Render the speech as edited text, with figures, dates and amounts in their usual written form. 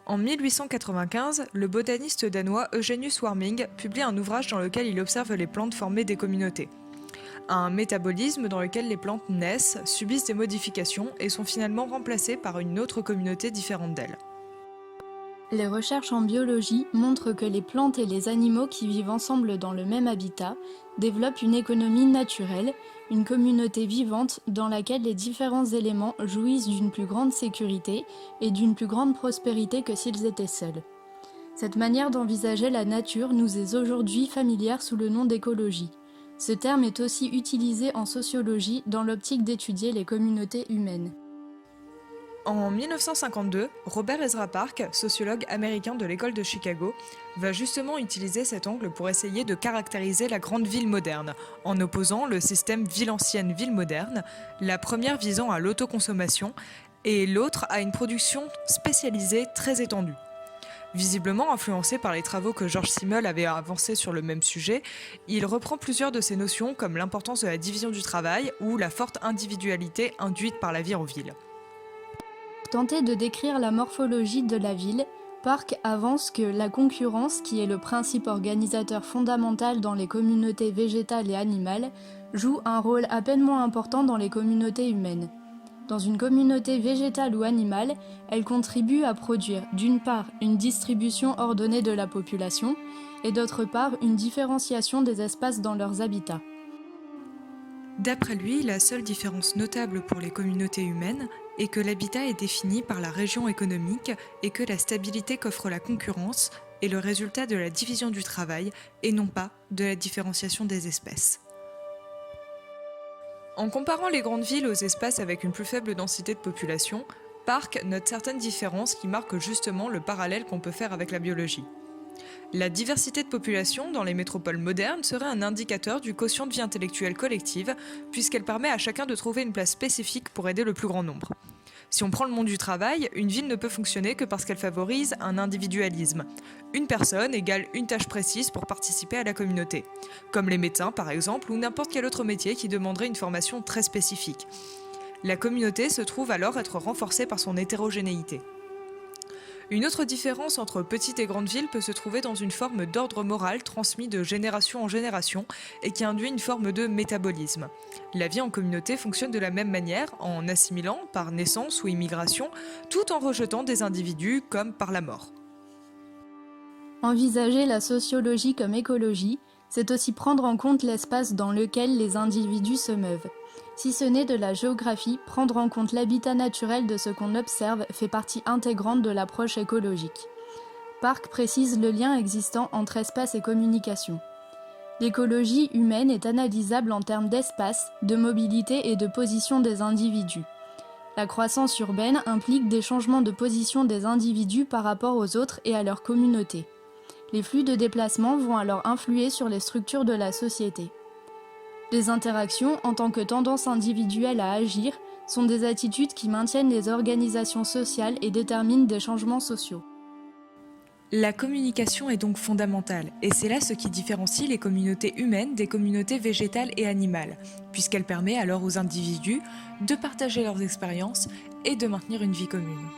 En 1895, le botaniste danois Eugenius Warming publie un ouvrage dans lequel il observe les plantes formées des communautés. Un métabolisme dans lequel les plantes naissent, subissent des modifications et sont finalement remplacées par une autre communauté différente d'elles. Les recherches en biologie montrent que les plantes et les animaux qui vivent ensemble dans le même habitat développent une économie naturelle, une communauté vivante dans laquelle les différents éléments jouissent d'une plus grande sécurité et d'une plus grande prospérité que s'ils étaient seuls. Cette manière d'envisager la nature nous est aujourd'hui familière sous le nom d'écologie. Ce terme est aussi utilisé en sociologie dans l'optique d'étudier les communautés humaines. En 1952, Robert Ezra Park, sociologue américain de l'école de Chicago, va justement utiliser cet angle pour essayer de caractériser la grande ville moderne, en opposant le système ville ancienne, ville moderne, la première visant à l'autoconsommation et l'autre à une production spécialisée très étendue. Visiblement influencé par les travaux que Georges Simmel avait avancés sur le même sujet, il reprend plusieurs de ces notions comme l'importance de la division du travail ou la forte individualité induite par la vie en ville. Pour tenter de décrire la morphologie de la ville, Park avance que la concurrence, qui est le principe organisateur fondamental dans les communautés végétales et animales, joue un rôle à peine moins important dans les communautés humaines. Dans une communauté végétale ou animale, elle contribue à produire d'une part une distribution ordonnée de la population et d'autre part une différenciation des espaces dans leurs habitats. D'après lui, la seule différence notable pour les communautés humaines est que l'habitat est défini par la région économique et que la stabilité qu'offre la concurrence est le résultat de la division du travail et non pas de la différenciation des espèces. En comparant les grandes villes aux espaces avec une plus faible densité de population, Park note certaines différences qui marquent justement le parallèle qu'on peut faire avec la biologie. La diversité de population dans les métropoles modernes serait un indicateur du quotient de vie intellectuelle collective, puisqu'elle permet à chacun de trouver une place spécifique pour aider le plus grand nombre. Si on prend le monde du travail, une ville ne peut fonctionner que parce qu'elle favorise un individualisme. Une personne égale une tâche précise pour participer à la communauté, comme les médecins par exemple, ou n'importe quel autre métier qui demanderait une formation très spécifique. La communauté se trouve alors être renforcée par son hétérogénéité. Une autre différence entre petites et grandes villes peut se trouver dans une forme d'ordre moral transmis de génération en génération et qui induit une forme de métabolisme. La vie en communauté fonctionne de la même manière en assimilant par naissance ou immigration, tout en rejetant des individus comme par la mort. Envisager la sociologie comme écologie, c'est aussi prendre en compte l'espace dans lequel les individus se meuvent. Si ce n'est de la géographie, prendre en compte l'habitat naturel de ce qu'on observe fait partie intégrante de l'approche écologique. Park précise le lien existant entre espace et communication. L'écologie humaine est analysable en termes d'espace, de mobilité et de position des individus. La croissance urbaine implique des changements de position des individus par rapport aux autres et à leur communauté. Les flux de déplacement vont alors influer sur les structures de la société. Les interactions, en tant que tendance individuelle à agir, sont des attitudes qui maintiennent les organisations sociales et déterminent des changements sociaux. La communication est donc fondamentale, et c'est là ce qui différencie les communautés humaines des communautés végétales et animales, puisqu'elle permet alors aux individus de partager leurs expériences et de maintenir une vie commune.